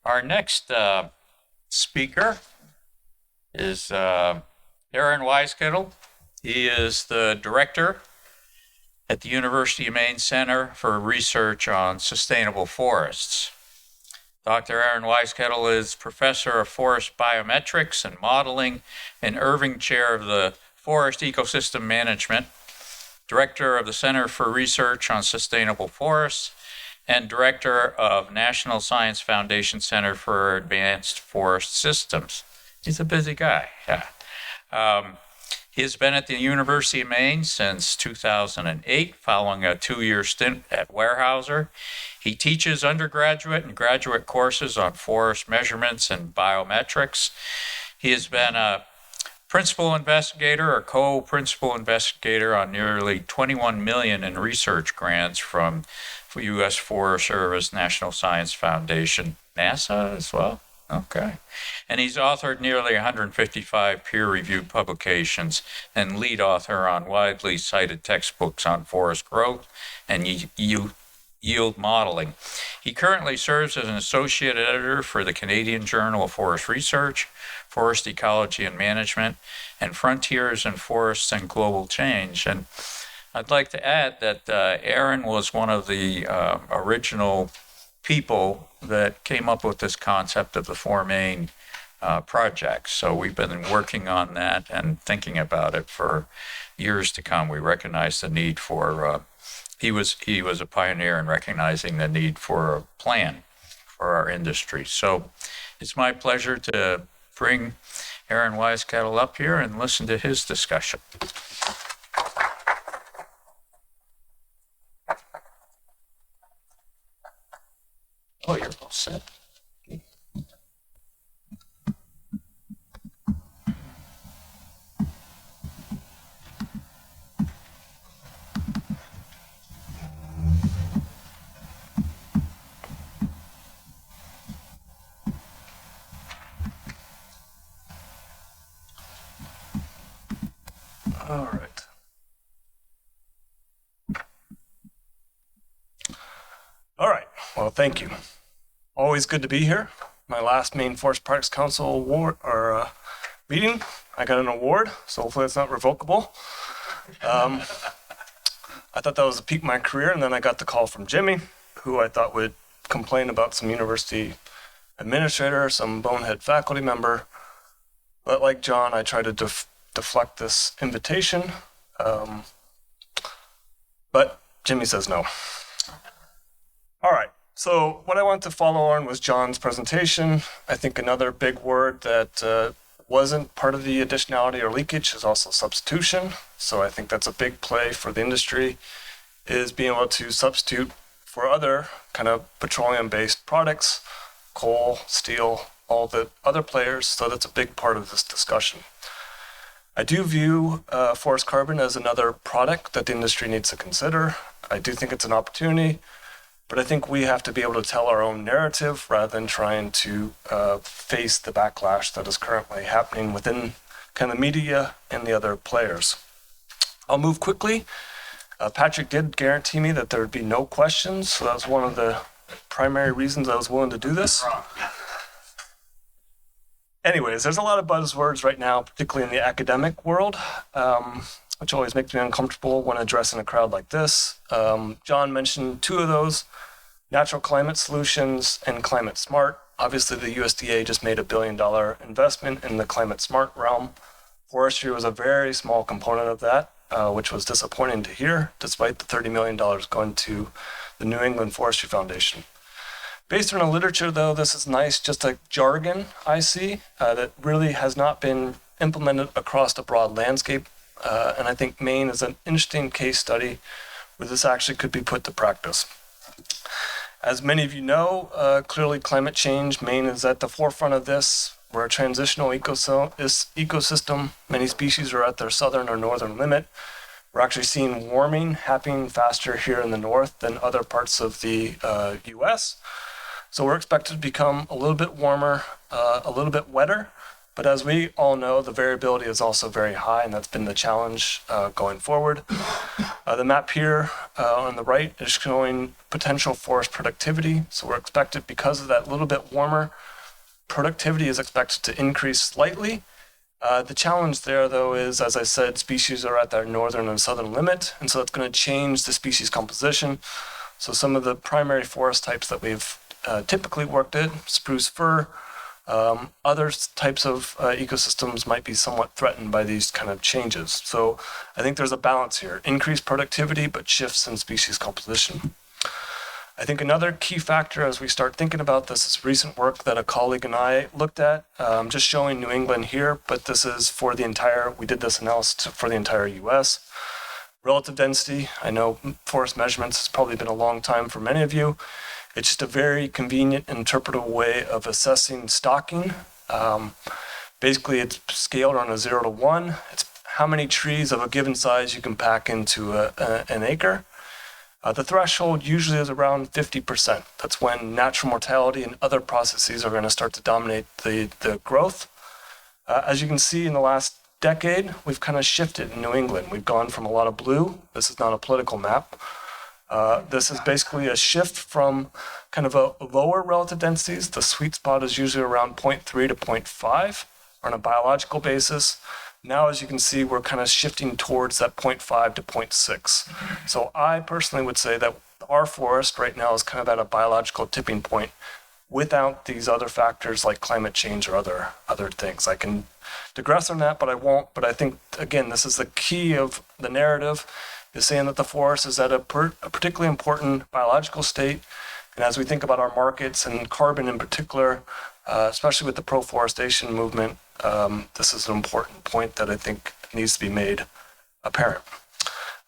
Our next speaker is Aaron Weiskittle. He is the director at the University of Maine Center for Research on Sustainable Forests. Dr. Aaron Weiskittle is professor of forest biometrics and modeling and Irving Chair of the Forest Ecosystem Management, director of the Center for Research on Sustainable Forests, and director of National Science Foundation Center for Advanced Forest Systems. He's a busy guy, yeah. He has been at the University of Maine since 2008, following a 2-year stint at Weyerhaeuser. He teaches undergraduate and graduate courses on forest measurements and biometrics. He has been a principal investigator or co-principal investigator on nearly 21 million in research grants from U.S. Forest Service, National Science Foundation, NASA as well. Okay. And he's authored nearly 155 peer-reviewed publications and lead author on widely cited textbooks on forest growth and yield modeling. He currently serves as an associate editor for the Canadian Journal of Forest Research, Forest Ecology and Management, and Frontiers in Forests and Global Change. And I'd like to add that Aaron was one of the original people that came up with this concept of the 4 Maine project. So we've been working on that and thinking about it for years to come. We recognize the need for, he was a pioneer in recognizing the need for a plan for our industry. So it's my pleasure to bring Aaron Weiskittle up here and listen to his discussion. Oh, you're all set. All right. All right. Well, thank you. Always good to be here. My last Maine Forest Products Council award or meeting, I got an award, so hopefully it's not revocable. I thought that was the peak of my career, and then I got the call from Jimmy, who I thought would complain about some university administrator, some bonehead faculty member. But like John, I tried to deflect this invitation, but Jimmy says no. All right. So what I want to follow on was John's presentation. I think another big word that wasn't part of the additionality or leakage is also substitution. So I think that's a big play for the industry, is being able to substitute for other kind of petroleum-based products, coal, steel, all the other players. So that's a big part of this discussion. I do view forest carbon as another product that the industry needs to consider. I do think it's an opportunity. But I think we have to be able to tell our own narrative rather than trying to face the backlash that is currently happening within kind of media and the other players. I'll move quickly. Patrick did guarantee me that there would be no questions, so that was one of the primary reasons I was willing to do this. Anyways, there's a lot of buzzwords right now, particularly in the academic world, which always makes me uncomfortable when addressing a crowd like this. John mentioned 2 of those, natural climate solutions and climate smart. Obviously, the USDA just made $1 billion investment in the climate smart realm. Forestry was a very small component of that, which was disappointing to hear, despite the $30 million going to the New England Forestry Foundation. Based on the literature, though, this is nice, just a jargon I see that really has not been implemented across the broad landscape. And I think Maine is an interesting case study where this actually could be put to practice. As many of you know, clearly climate change, Maine is at the forefront of this. We're a transitional ecosystem. Many species are at their southern or northern limit. We're actually seeing warming happening faster here in the north than other parts of the US. So we're expected to become a little bit warmer, a little bit wetter. But as we all know, the variability is also very high, and that's been the challenge going forward. The map here on the right is showing potential forest productivity. So we're expected, because of that little bit warmer, productivity is expected to increase slightly. The challenge there, though, is, as I said, species are at their northern and southern limit, and so it's going to change the species composition. So some of the primary forest types that we've typically worked in, spruce fir, other types of ecosystems might be somewhat threatened by these kind of changes. So I think there's a balance here, increased productivity, but shifts in species composition. I think another key factor as we start thinking about this is recent work that a colleague and I looked at. I'm just showing New England here, but this is for the entire, we did this analysis for the entire US. Relative density, I know forest measurements has probably been a long time for many of you. It's just a very convenient, interpretable way of assessing stocking. Basically, it's scaled on a 0 to 1. It's how many trees of a given size you can pack into an acre. The threshold usually is around 50%. That's when natural mortality and other processes are going to start to dominate the growth. As you can see in the last decade, we've kind of shifted in New England. We've gone from a lot of blue. This is not a political map. This is basically a shift from kind of a lower relative densities. The sweet spot is usually around 0.3 to 0.5 on a biological basis. Now, as you can see, we're kind of shifting towards that 0.5 to 0.6. So I personally would say that our forest right now is kind of at a biological tipping point without these other factors like climate change or other things. I can digress on that, but I won't. But I think, again, this is the key of the narrative, is saying that the forest is at a particularly important biological state. And as we think about our markets and carbon in particular, especially with the pro-forestation movement, this is an important point that I think needs to be made apparent.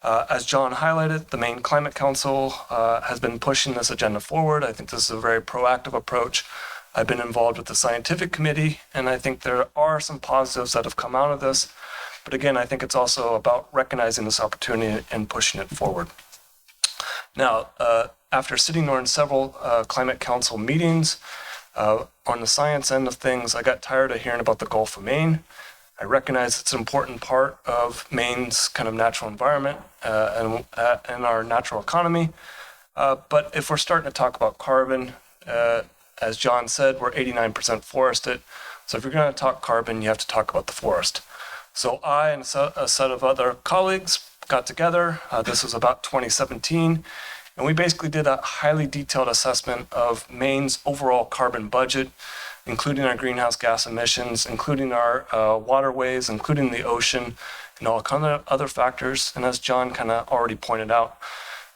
As John highlighted, the Maine Climate Council has been pushing this agenda forward. I think this is a very proactive approach. I've been involved with the scientific committee, and I think there are some positives that have come out of this. But again, I think it's also about recognizing this opportunity and pushing it forward. Now, after sitting on several Climate Council meetings, on the science end of things, I got tired of hearing about the Gulf of Maine. I recognize it's an important part of Maine's kind of natural environment and our natural economy. But if we're starting to talk about carbon, as John said, we're 89% forested. So if you're going to talk carbon, you have to talk about the forest. So I and a set of other colleagues got together. This was about 2017. And we basically did a highly detailed assessment of Maine's overall carbon budget, including our greenhouse gas emissions, including our waterways, including the ocean, and all kind of other factors. And as John kind of already pointed out,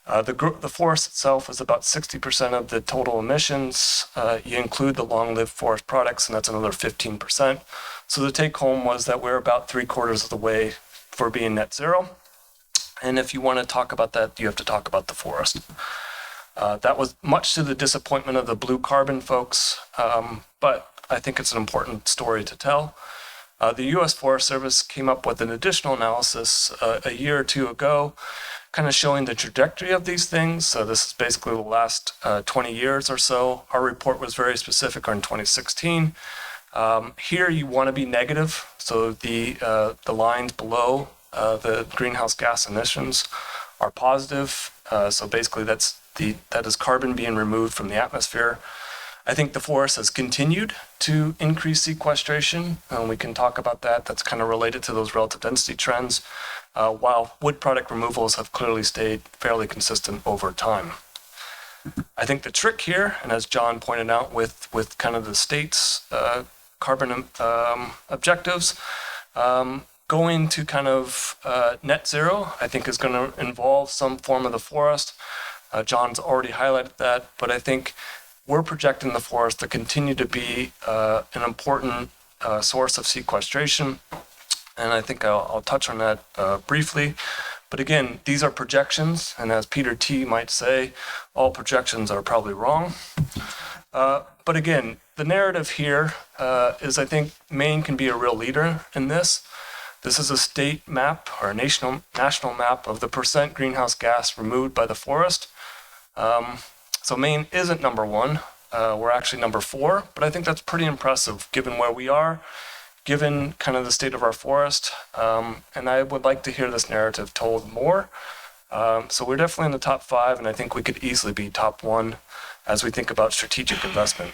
the forest itself is about 60% of the total emissions. You include the long-lived forest products, and that's another 15%. So the take-home was that we're about 3/4 of the way for being net zero. And if you want to talk about that, you have to talk about the forest. That was much to the disappointment of the blue carbon folks, but I think it's an important story to tell. The U.S. Forest Service came up with an additional analysis a year or two ago, kind of showing the trajectory of these things. So this is basically the last 20 years or so. Our report was very specific on 2016. Here you want to be negative, so the lines below the greenhouse gas emissions are positive. So basically that is carbon being removed from the atmosphere. I think the forest has continued to increase sequestration, and we can talk about that. That's kind of related to those relative density trends, while wood product removals have clearly stayed fairly consistent over time. I think the trick here, and as John pointed out with kind of the state's carbon objectives, going to kind of net zero, I think is going to involve some form of the forest. John's already highlighted that, but I think we're projecting the forest to continue to be an important source of sequestration. And I think I'll touch on that briefly. But again, these are projections, and as Peter T. might say, all projections are probably wrong. But again, the narrative here is I think Maine can be a real leader in this. This is a state map or a national map of the percent greenhouse gas removed by the forest. So Maine isn't number one. We're actually number 4, but I think that's pretty impressive given where we are, given kind of the state of our forest. And I would like to hear this narrative told more. So we're definitely in the top 5, and I think we could easily be top 1 as we think about strategic investment.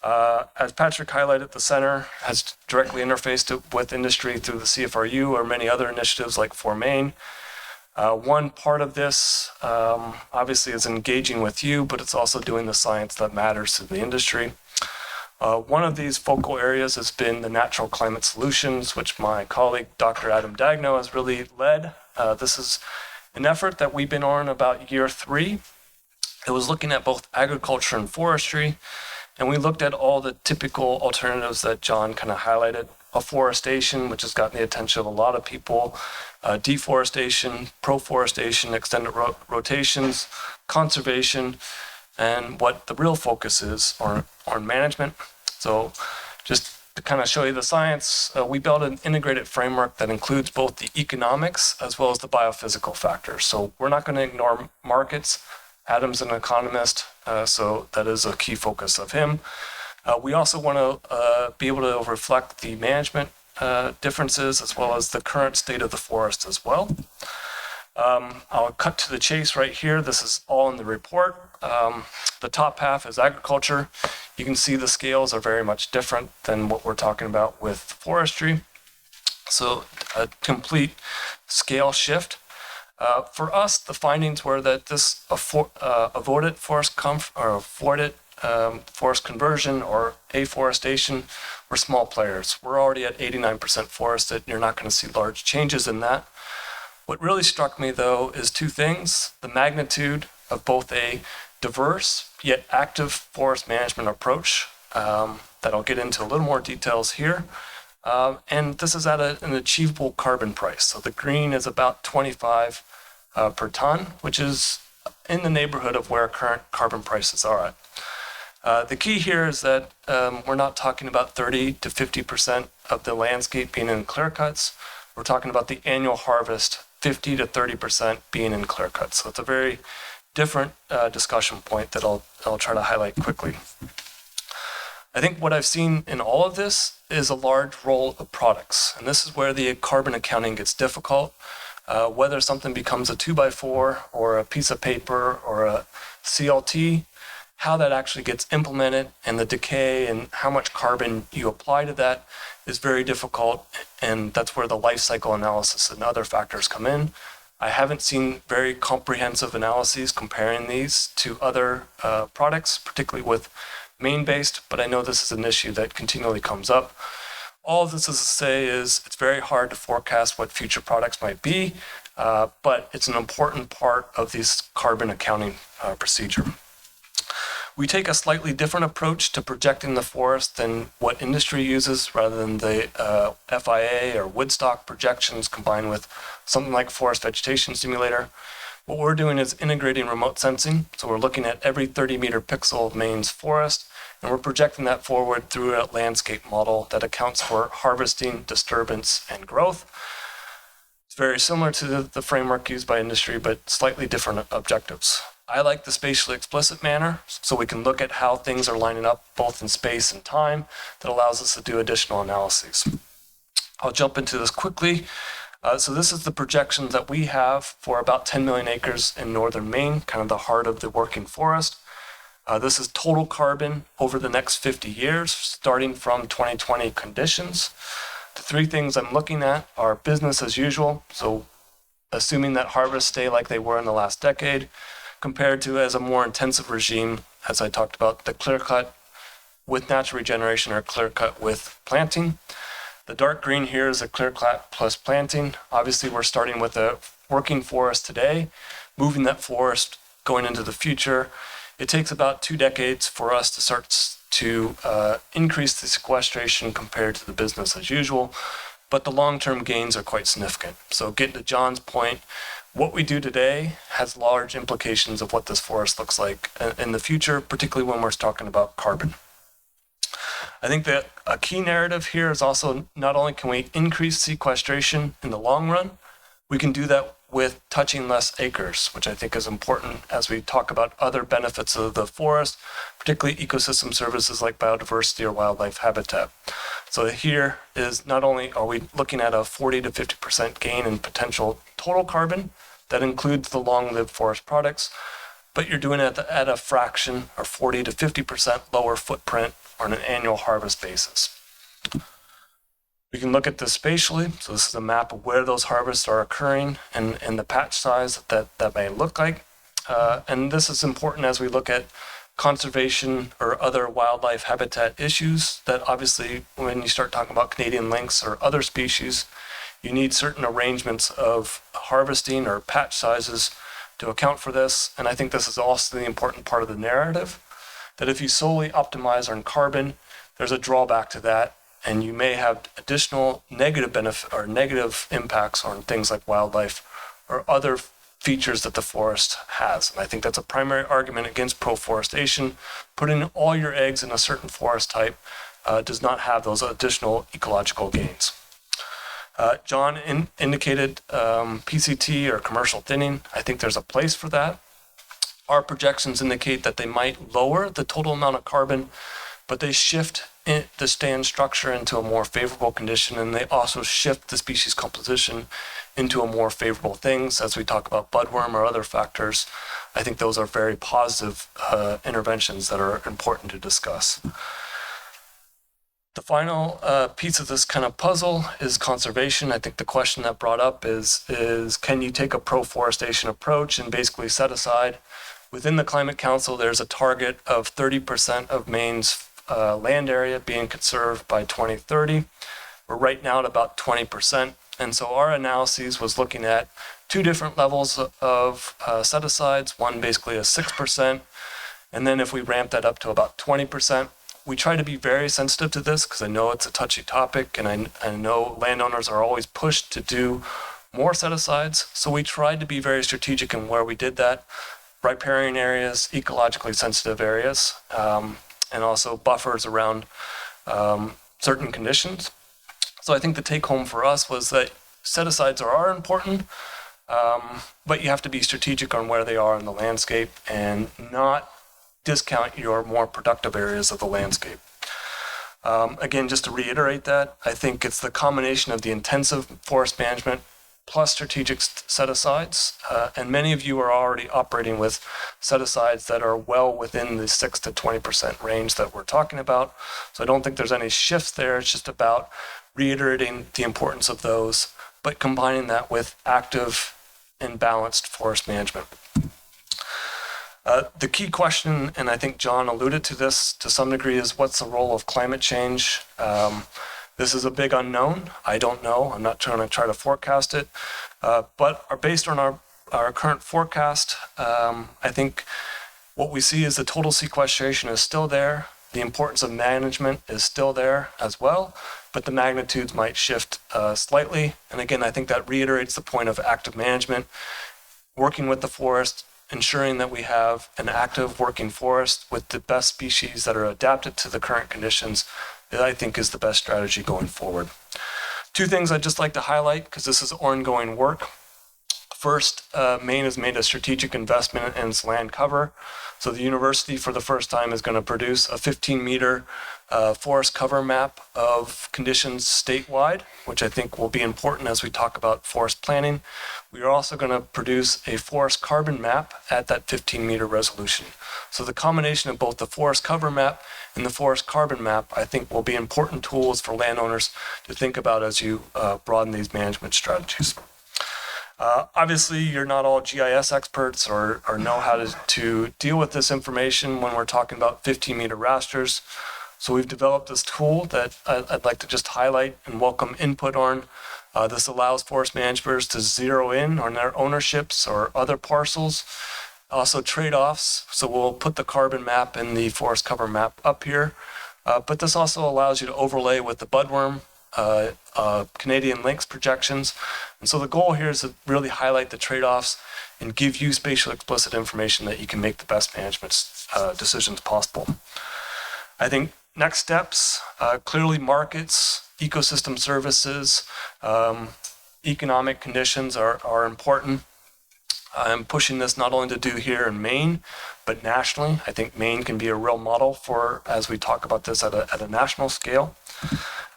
As Patrick highlighted, the center has directly interfaced with industry through the CFRU or many other initiatives like For Maine. One part of this, obviously, is engaging with you, but it's also doing the science that matters to the industry. One of these focal areas has been the natural climate solutions, which my colleague, Dr. Adam Dagno, has really led. This is an effort that we've been on about year 3. It was looking at both agriculture and forestry, and we looked at all the typical alternatives that John kind of highlighted. Afforestation, which has gotten the attention of a lot of people, deforestation, proforestation, extended rotations, conservation, and what the real focus is on management. So just to kind of show you the science, we built an integrated framework that includes both the economics as well as the biophysical factors. So we're not going to ignore markets. Adam's an economist, so that is a key focus of him. We also want to be able to reflect the management differences as well as the current state of the forest as well. I'll cut to the chase right here. This is all in the report. The top half is agriculture. You can see the scales are very much different than what we're talking about with forestry. So a complete scale shift. For us, the findings were that this avoided forest conversion or afforestation were small players. We're already at 89% forested. You're not going to see large changes in that. What really struck me, though, is 2 things: the magnitude of both a diverse yet active forest management approach that I'll get into a little more details here. And this is at an achievable carbon price. So the green is about 25 per ton, which is in the neighborhood of where current carbon prices are at. The key here is that we're not talking about 30 to 50% of the landscape being in clear cuts. We're talking about the annual harvest, 50 to 30% being in clear cuts. So it's a very different discussion point that I'll try to highlight quickly. I think what I've seen in all of this is a large role of products. And this is where the carbon accounting gets difficult. Whether something becomes a 2x4 or a piece of paper or a CLT, how that actually gets implemented and the decay and how much carbon you apply to that is very difficult. And that's where the life cycle analysis and other factors come in. I haven't seen very comprehensive analyses comparing these to other products, particularly with Maine-based, but I know this is an issue that continually comes up. All of this is to say is it's very hard to forecast what future products might be, but it's an important part of this carbon accounting procedure. We take a slightly different approach to projecting the forest than what industry uses, rather than the FIA or Woodstock projections combined with something like Forest Vegetation Simulator. What we're doing is integrating remote sensing. So we're looking at every 30-meter pixel of Maine's forest, and we're projecting that forward through a landscape model that accounts for harvesting, disturbance, and growth. It's very similar to the framework used by industry, but slightly different objectives. I like the spatially explicit manner, so we can look at how things are lining up both in space and time. That allows us to do additional analyses. I'll jump into this quickly. So this is the projections that we have for about 10 million acres in northern Maine, kind of the heart of the working forest. This is total carbon over the next 50 years, starting from 2020 conditions. The 3 things I'm looking at are business as usual, so assuming that harvests stay like they were in the last decade, compared to as a more intensive regime, as I talked about, the clear cut with natural regeneration or clear cut with planting. The dark green here is a clear cut plus planting. Obviously, we're starting with a working forest today, moving that forest going into the future. It takes about 2 decades for us to start to increase the sequestration compared to the business as usual, but the long-term gains are quite significant. So getting to John's point, what we do today has large implications of what this forest looks like in the future, particularly when we're talking about carbon. I think that a key narrative here is also not only can we increase sequestration in the long run, we can do that with touching less acres, which I think is important as we talk about other benefits of the forest, particularly ecosystem services like biodiversity or wildlife habitat. So here is not only are we looking at a 40 to 50% gain in potential total carbon, That includes the long-lived forest products, but you're doing it at a fraction or 40 to 50% lower footprint on an annual harvest basis. We can look at this spatially. So this is a map of where those harvests are occurring and the patch size that may look like. And this is important as we look at conservation or other wildlife habitat issues, that obviously when you start talking about Canadian lynx or other species, you need certain arrangements of harvesting or patch sizes to account for this. And I think this is also the important part of the narrative, that if you solely optimize on carbon, there's a drawback to that, and you may have additional negative benefit or negative impacts on things like wildlife or other features that the forest has. And I think that's a primary argument against proforestation. Putting all your eggs in a certain forest type does not have those additional ecological gains. John indicated PCT or commercial thinning. I think there's a place for that. Our projections indicate that they might lower the total amount of carbon, but they shift the stand structure into a more favorable condition, and they also shift the species composition into a more favorable things. As we talk about budworm or other factors, I think those are very positive interventions that are important to discuss. The final piece of this kind of puzzle is conservation. I think the question that brought up is can you take a proforestation approach and basically set aside, within the Climate Council, there's a target of 30% of Maine's land area being conserved by 2030. We're right now at about 20%. And so our analyses was looking at two different levels of set-asides, one basically a 6%, and then if we ramp that up to about 20%, we try to be very sensitive to this because I know it's a touchy topic, and I know landowners are always pushed to do more set-asides. So we tried to be very strategic in where we did that. Riparian areas, ecologically sensitive areas, and also buffers around certain conditions. So I think the take home for us was that set-asides are important, but you have to be strategic on where they are in the landscape and not discount your more productive areas of the landscape. Again, just to reiterate that, I think it's the combination of the intensive forest management plus strategic set-asides, and many of you are already operating with set-asides that are well within the 6 to 20% range that we're talking about. So I don't think there's any shifts there. It's just about reiterating the importance of those, but combining that with active and balanced forest management. The key question, and I think John alluded to this to some degree, is what's the role of climate change? This is a big unknown. I don't know. I'm not trying to try to forecast it, but based on our current forecast, I think what we see is the total sequestration is still there. The importance of management is still there as well, but the magnitudes might shift slightly. And again, I think that reiterates the point of active management, working with the forest, ensuring that we have an active working forest with the best species that are adapted to the current conditions, that I think is the best strategy going forward. Two things I'd just like to highlight, because this is ongoing work. First, Maine has made a strategic investment in its land cover. So the university for the first time is going to produce a 15-meter forest cover map of conditions statewide, which I think will be important as we talk about forest planning. We are also going to produce a forest carbon map at that 15-meter resolution. So the combination of both the forest cover map and the forest carbon map, I think, will be important tools for landowners to think about as you broaden these management strategies. Obviously, you're not all GIS experts or know how to deal with this information when we're talking about 15-meter rasters. So we've developed this tool that I'd like to just highlight and welcome input on. This allows forest managers to zero in on their ownerships or other parcels. Also trade-offs. So we'll put the carbon map and the forest cover map up here. But this also allows you to overlay with the budworm, Canadian lynx projections. And so the goal here is to really highlight the trade-offs and give you spatial explicit information that you can make the best management decisions possible. I think next steps, clearly markets, ecosystem services, economic conditions are important. I'm pushing this not only to do here in Maine, but nationally. I think Maine can be a real model for, as we talk about this at a national scale.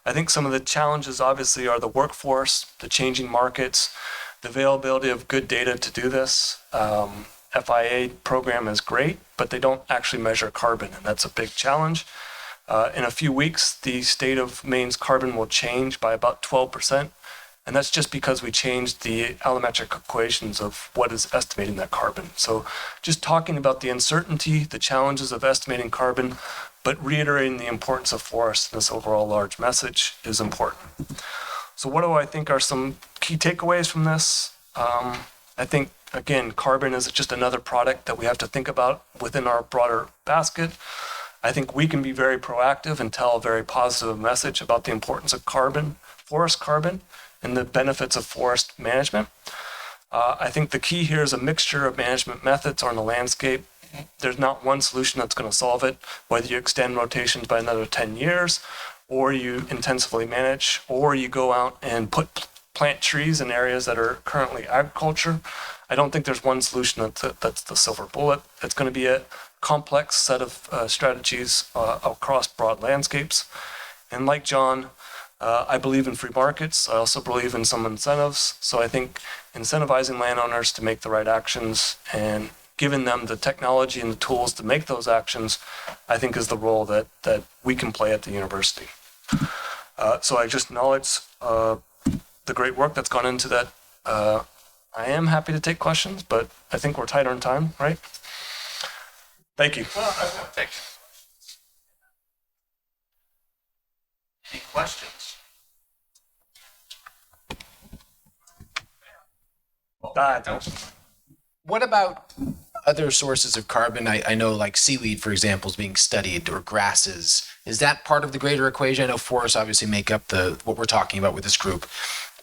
I think some of the challenges obviously are the workforce, the changing markets, the availability of good data to do this. FIA program is great, but they don't actually measure carbon, and that's a big challenge. In a few weeks, the state of Maine's carbon will change by about 12%, and that's just because we changed the allometric equations of what is estimating that carbon. So just talking about the uncertainty, the challenges of estimating carbon, but reiterating the importance of forests in this overall large message is important. So what do I think are some key takeaways from this? I think, again, carbon is just another product that we have to think about within our broader basket. I think we can be very proactive and tell a very positive message about the importance of carbon, forest carbon, and the benefits of forest management. I think the key here is a mixture of management methods on the landscape. There's not one solution that's going to solve it, whether you extend rotations by another 10 years, or you intensively manage, or you go out and plant trees in areas that are currently agriculture. I don't think there's one solution that's the silver bullet. It's going to be a complex set of strategies across broad landscapes. And like John, I believe in free markets. I also believe in some incentives. So I think incentivizing landowners to make the right actions and giving them the technology and the tools to make those actions, I think is the role that we can play at the university. So I just acknowledge the great work that's gone into that. I am happy to take questions, but I think we're tight on time, right? Thank you. Any questions? What about other sources of carbon? I know like seaweed, for example, is being studied, or grasses. Is that part of the greater equation? I know forests obviously make up what we're talking about with this group.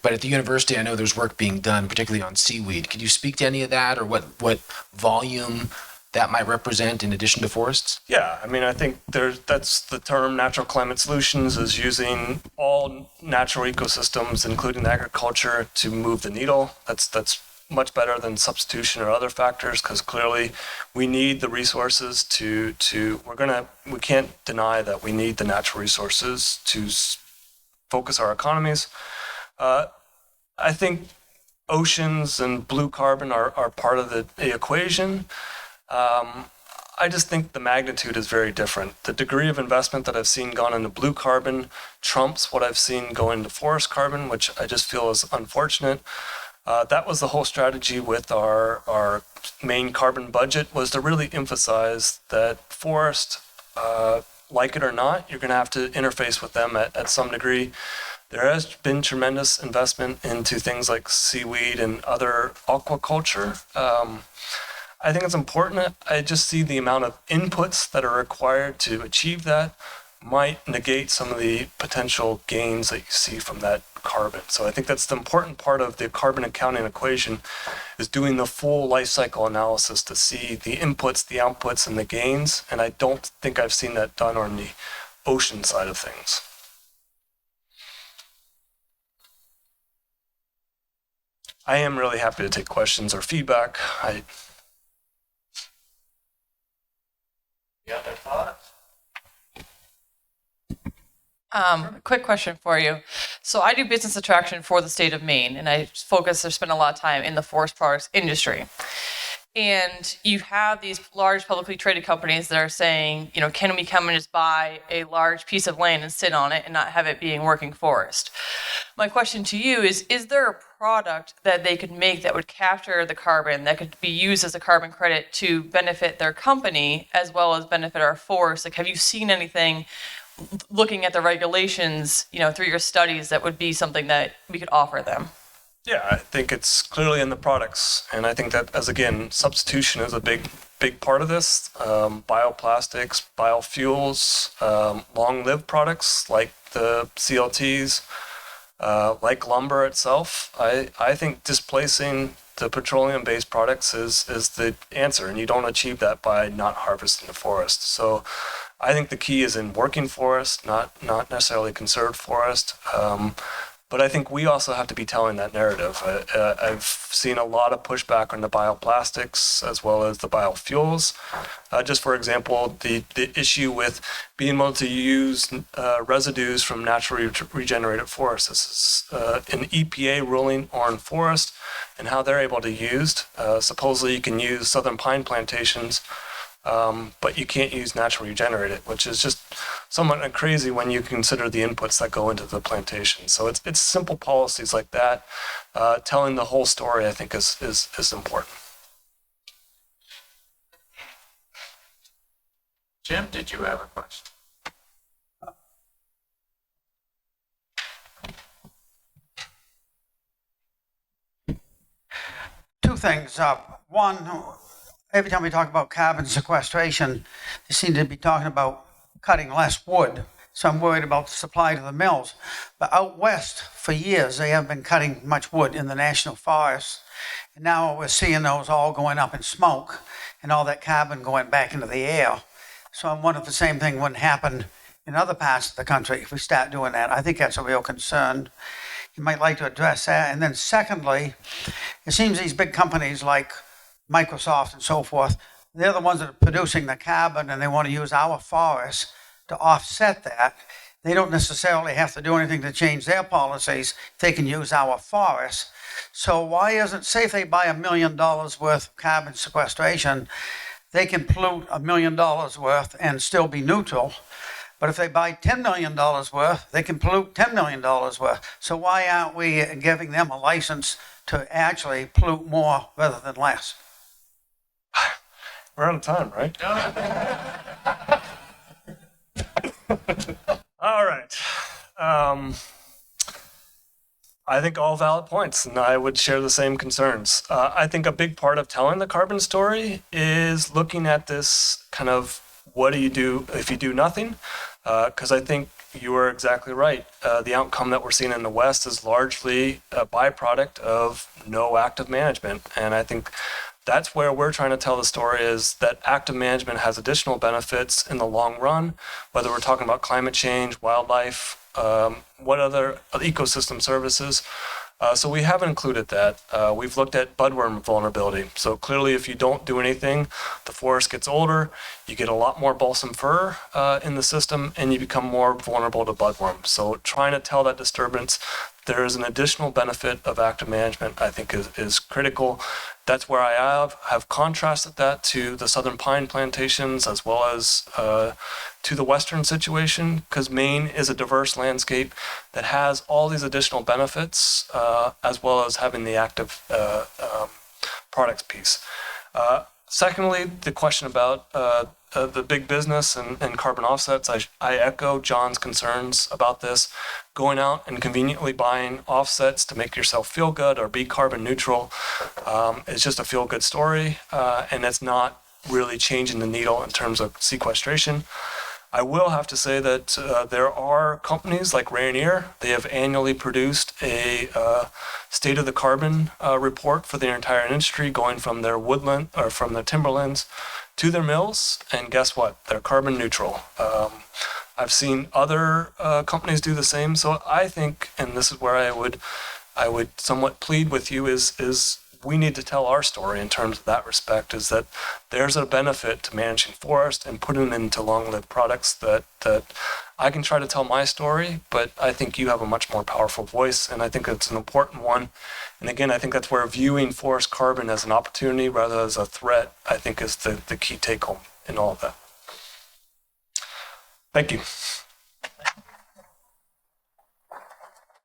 But at the university, I know there's work being done, particularly on seaweed. Could you speak to any of that, or what volume that might represent in addition to forests? Yeah, I mean, I think that's the term natural climate solutions, is using all natural ecosystems, including agriculture, to move the needle. That's much better than substitution or other factors, because clearly we need the resources we can't deny that we need the natural resources to focus our economies. I think oceans and blue carbon are part of the equation. I just think the magnitude is very different. The degree of investment that I've seen gone into blue carbon trumps what I've seen go into forest carbon, which I just feel is unfortunate. That was the whole strategy with our Maine carbon budget, was to really emphasize that forest, like it or not, you're going to have to interface with them at some degree. There has been tremendous investment into things like seaweed and other aquaculture. I think it's important. I just see the amount of inputs that are required to achieve that might negate some of the potential gains that you see from that carbon. So I think that's the important part of the carbon accounting equation, is doing the full life cycle analysis to see the inputs, the outputs, and the gains. And I don't think I've seen that done on the ocean side of things. I am really happy to take questions or feedback. Yeah, their thoughts? Quick question for you. So I do business attraction for the state of Maine, and I focus or spend a lot of time in the forest products industry. And you have these large publicly traded companies that are saying, can we come and just buy a large piece of land and sit on it and not have it being working forest? My question to you is there a product that they could make that would capture the carbon, that could be used as a carbon credit to benefit their company as well as benefit our forest? Like, have you seen anything looking at the regulations, through your studies, that would be something that we could offer them? Yeah, I think it's clearly in the products. And I think that, substitution is a big part of this. Bioplastics, biofuels, long-lived products like the CLTs, like lumber itself. I think displacing the petroleum-based products is the answer, and you don't achieve that by not harvesting the forest. So I think the key is in working forest, not necessarily conserved forest. But I think we also have to be telling that narrative. I've seen a lot of pushback on the bioplastics as well as the biofuels. Just for example, the issue with being able to use residues from naturally regenerated forests. This is an EPA ruling on forest and how they're able to use. Supposedly you can use southern pine plantations, but you can't use naturally regenerated, which is just somewhat crazy when you consider the inputs that go into the plantation. So it's simple policies like that. Telling the whole story, I think, is important. Jim, did you have a question? Two things. One, every time we talk about carbon sequestration, they seem to be talking about cutting less wood. So I'm worried about the supply to the mills. But out west, for years, they haven't been cutting much wood in the national forests. And now we're seeing those all going up in smoke and all that carbon going back into the air. So I'm wondering if the same thing wouldn't happen in other parts of the country if we start doing that. I think that's a real concern. You might like to address that. And then secondly, it seems these big companies like Microsoft and so forth, they're the ones that are producing the carbon, and they want to use our forests to offset that. They don't necessarily have to do anything to change their policies. They can use our forests. So why isn't, say if they buy $1 million worth of carbon sequestration, they can pollute $1 million worth and still be neutral. But if they buy $10 million worth, they can pollute $10 million worth. So why aren't we giving them a license to actually pollute more rather than less? We're out of time, right? All right. I think all valid points, and I would share the same concerns. I think a big part of telling the carbon story is looking at this kind of, what do you do if you do nothing? Because I think you are exactly right. The outcome that we're seeing in the West is largely a byproduct of no active management. And I think that's where we're trying to tell the story, is that active management has additional benefits in the long run, whether we're talking about climate change, wildlife, what other ecosystem services. So we haven't included that. We've looked at budworm vulnerability. So clearly, if you don't do anything, the forest gets older, you get a lot more balsam fir in the system, and you become more vulnerable to budworms. So trying to tell that disturbance, there is an additional benefit of active management, I think is critical. That's where I have contrasted that to the southern pine plantations as well as to the western situation, because Maine is a diverse landscape that has all these additional benefits as well as having the active products piece. Secondly, the question about the big business and carbon offsets, I echo John's concerns about this. Going out and conveniently buying offsets to make yourself feel good or be carbon neutral is just a feel-good story, and it's not really changing the needle in terms of sequestration. I will have to say that there are companies like Rainier. They have annually produced a state of the carbon report for the entire industry, going from their woodland or from their timberlands to their mills. And guess what? They're carbon neutral. I've seen other companies do the same. So I think, and this is where I would somewhat plead with you, is we need to tell our story in terms of that respect, is that there's a benefit to managing forest and putting it into long-lived products that I can try to tell my story, but I think you have a much more powerful voice, and I think it's an important one. And again, I think that's where viewing forest carbon as an opportunity rather than as a threat, I think is the key take-home in all of that. Thank you.